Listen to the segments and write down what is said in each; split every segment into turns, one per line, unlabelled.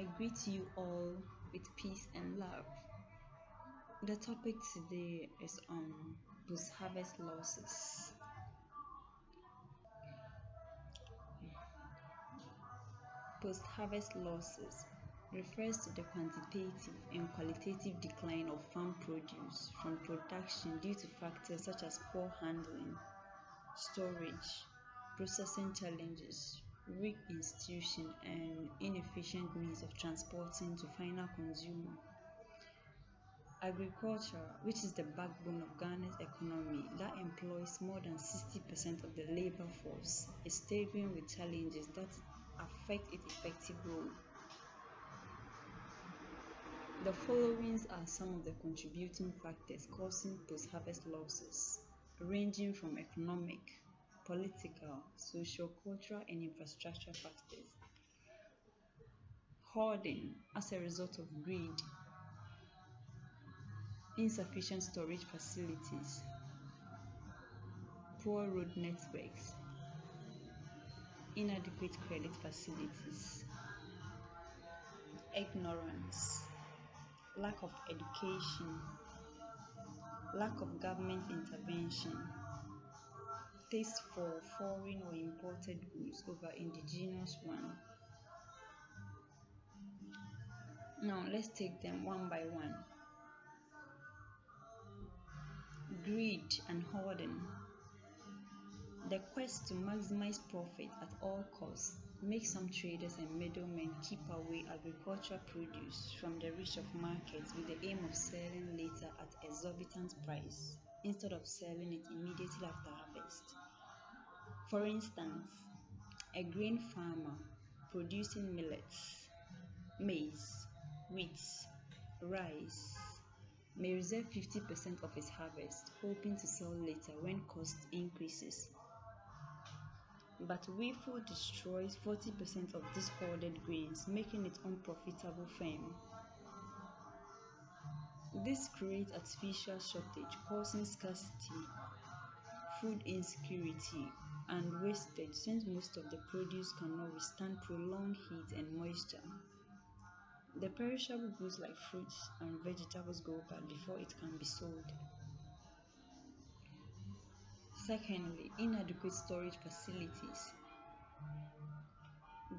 I greet you all with peace and love. The topic today is on post-harvest losses. Post-harvest losses refers to the quantitative and qualitative decline of farm produce from production due to factors such as poor handling, storage, processing challenges, weak institution, and inefficient means of transporting to final consumer. Agriculture, which is the backbone of Ghana's economy that employs more than 60% of the labor force, is struggling with challenges that affect its effective role. The following are some of the contributing factors causing post-harvest losses, ranging from economic, political, socio-cultural, and infrastructure factors. Hoarding as a result of greed, insufficient storage facilities, poor road networks, inadequate credit facilities, ignorance, lack of education, lack of government intervention, taste for foreign or imported goods over indigenous one. Now let's take them one by one. Greed and hoarding. The quest to maximize profit at all costs makes some traders and middlemen keep away agricultural produce from the reach of markets with the aim of selling later at exorbitant price instead of selling it immediately after harvest. For instance, a grain farmer producing millets, maize, wheat, rice may reserve 50% of his harvest, hoping to sell later when cost increases. But weevil destroys 40% of these hoarded grains, making it unprofitable for him. This creates artificial shortage, causing scarcity, food insecurity, and wastage since most of the produce cannot withstand prolonged heat and moisture. The perishable goods like fruits and vegetables go bad before it can be sold. Secondly, inadequate storage facilities.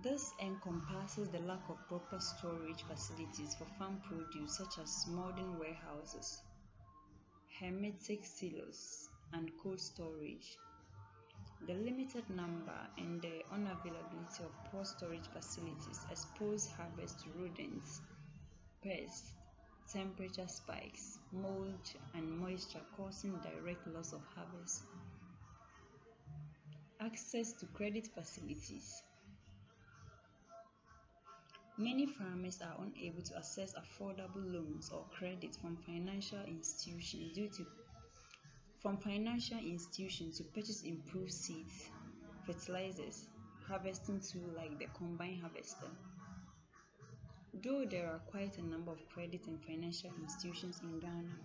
This encompasses the lack of proper storage facilities for farm produce such as modern warehouses, hermetic silos, and cold storage. The limited number and the unavailability of poor storage facilities expose harvest to rodents, pests, temperature spikes, mold, and moisture, causing direct loss of harvest. Access to credit facilities. Many farmers are unable to access affordable loans or credit from financial institutions to purchase improved seeds, fertilizers, harvesting tools like the combine harvester. Though there are quite a number of credit and financial institutions in Ghana,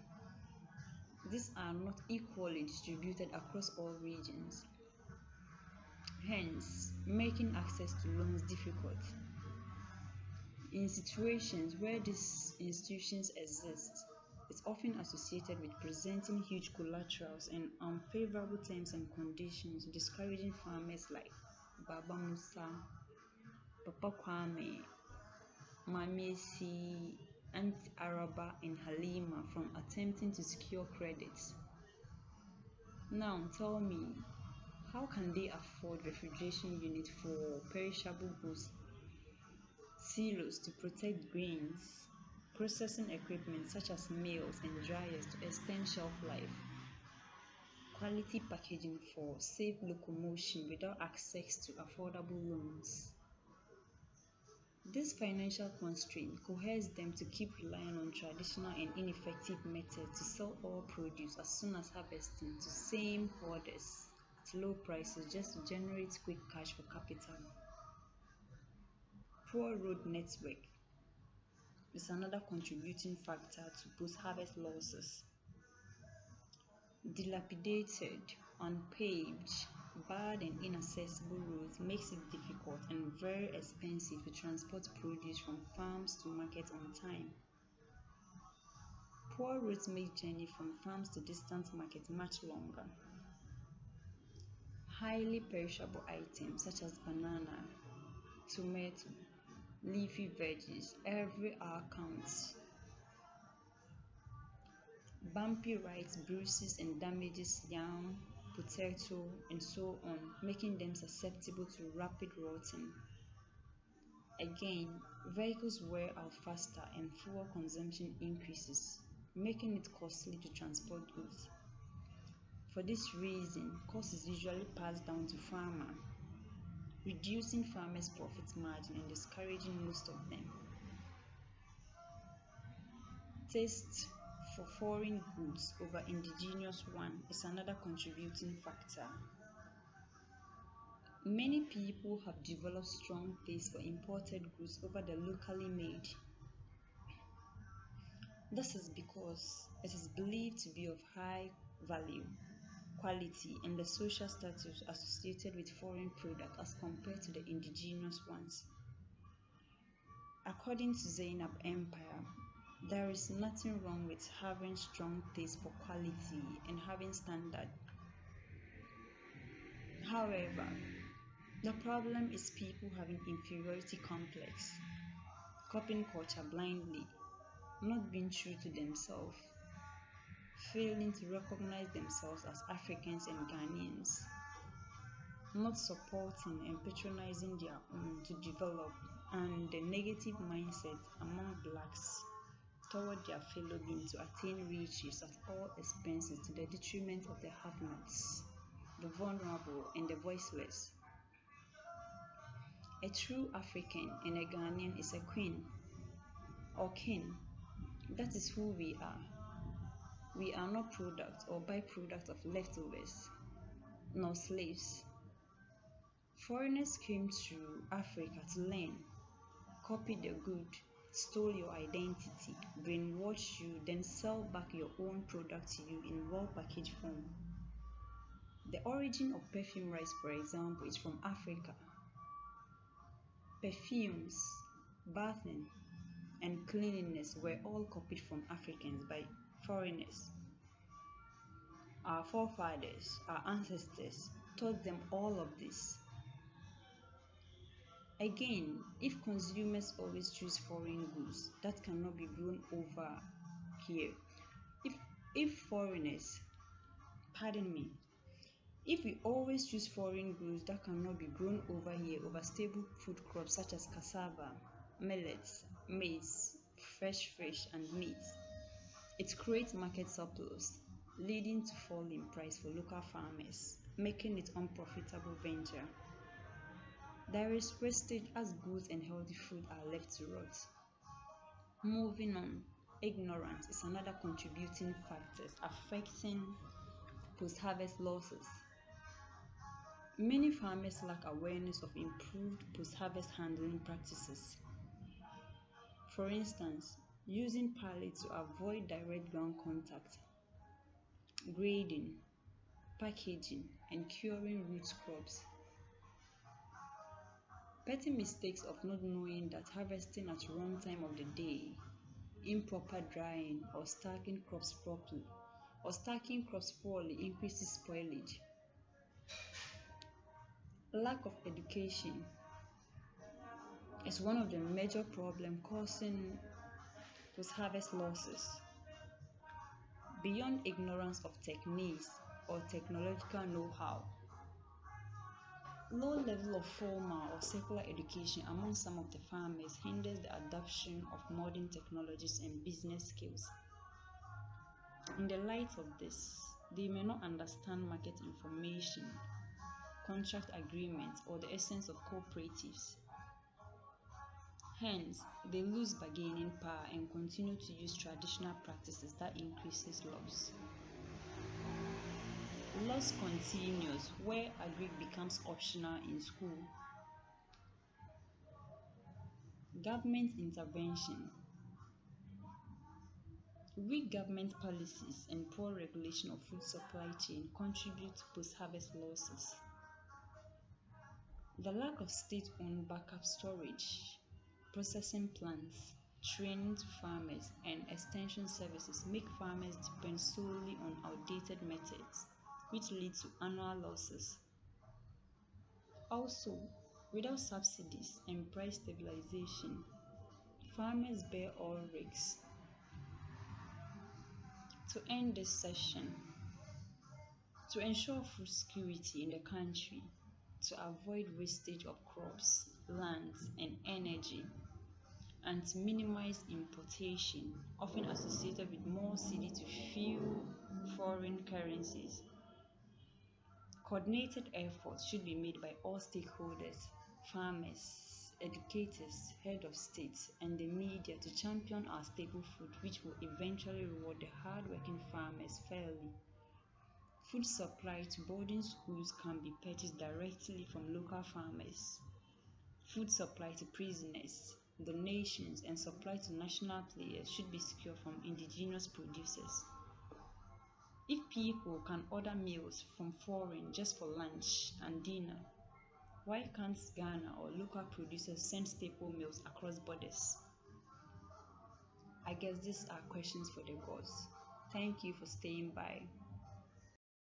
these are not equally distributed across all regions, hence making access to loans difficult. In situations where these institutions exist, it's often associated with presenting huge collaterals and unfavorable terms and conditions, discouraging farmers like Baba Musa, Papa Kwame, Mami Esi, Aunt Araba, and Halima from attempting to secure credits. Now tell me, how can they afford refrigeration units for perishable goods, silos to protect grains, processing equipment such as mills and dryers to extend shelf life, quality packaging for safe locomotion without access to affordable loans? This financial constraint coerces them to keep relying on traditional and ineffective methods to sell all produce as soon as harvesting to same hoarders at low prices just to generate quick cash for capital. Poor road network is another contributing factor to post-harvest losses. Dilapidated, unpaved, bad and inaccessible roads makes it difficult and become very expensive to transport produce from farms to market on time. Poor roads make journey from farms to distant market much longer. Highly perishable items such as banana, tomato, leafy veggies, every hour counts. Bumpy rides bruises and damages yam, potato, and so on, making them susceptible to rapid rotting. Again, vehicles wear out faster and fuel consumption increases, making it costly to transport goods. For this reason, cost is usually passed down to farmer, reducing farmers' profit margin and discouraging most of them. Taste for foreign goods over indigenous one is another contributing factor. Many people have developed strong taste for imported goods over the locally made. This is because it is believed to be of high value, quality, and the social status associated with foreign products as compared to the indigenous ones. According to Zainab Empire, there is nothing wrong with having strong taste for quality and having standard. However, the problem is people having inferiority complex, copying culture blindly, not being true to themselves, failing to recognize themselves as Africans and Ghanaians, not supporting and patronizing their own to develop, and the negative mindset among blacks toward their fellow being to attain riches at all expenses to the detriment of the have-nots, the vulnerable, and the voiceless. A true African and a Ghanaian is a queen or king. That is who we are. We are not product or byproduct of leftovers, nor slaves. Foreigners came to Africa to learn, copy the good, stole your identity, brainwash you, then sell back your own product to you in well-packaged form. The origin of perfume rice, for example, is from Africa. Perfumes, bathing, and cleanliness were all copied from Africans by foreigners. Our forefathers, our ancestors, taught them all of this. Again, if consumers always choose foreign goods that cannot be grown over here, if foreigners, pardon me, if we always choose foreign goods that cannot be grown over here over stable food crops such as cassava, millets, maize, fresh fish, and meat, it creates market surplus, leading to fall in price for local farmers, making it unprofitable venture. There is wastage as goods and healthy food are left to rot. Moving on, ignorance is another contributing factor affecting post-harvest losses. Many farmers lack awareness of improved post-harvest handling practices. For instance, using pallets to avoid direct ground contact, grading, packaging, and curing root crops. Petty mistakes of not knowing that harvesting at wrong time of the day, improper drying, or stacking crops properly, or stacking crops poorly increases spoilage. Lack of education is one of the major problems causing post-harvest losses. Beyond ignorance of techniques or technological know-how, low level of formal or secular education among some of the farmers hinders the adoption of modern technologies and business skills. In the light of this, they may not understand market information, contract agreements, or the essence of cooperatives. Hence, they lose bargaining power and continue to use traditional practices that increases loss. Loss continues where agric becomes optional in school. Government intervention. Weak government policies and poor regulation of food supply chain contribute to post-harvest losses. The lack of state-owned backup storage, processing plants, trained farmers, and extension services make farmers depend solely on outdated methods, which lead to annual losses. Also, without subsidies and price stabilization, farmers bear all risks. To end this session, to ensure food security in the country, to avoid wastage of crops, lands, and energy, and to minimize importation, often associated with more cedi to fuel foreign currencies, coordinated efforts should be made by all stakeholders, farmers, educators, head of states, and the media to champion our staple food, which will eventually reward the hard-working farmers fairly. Food supply to boarding schools can be purchased directly from local farmers. Food supply to prisoners, donations, and supply to national players should be secured from indigenous producers. If people can order meals from foreign just for lunch and dinner, why can't Ghana or local producers send staple meals across borders? I guess these are questions for the gods. Thank you for staying by.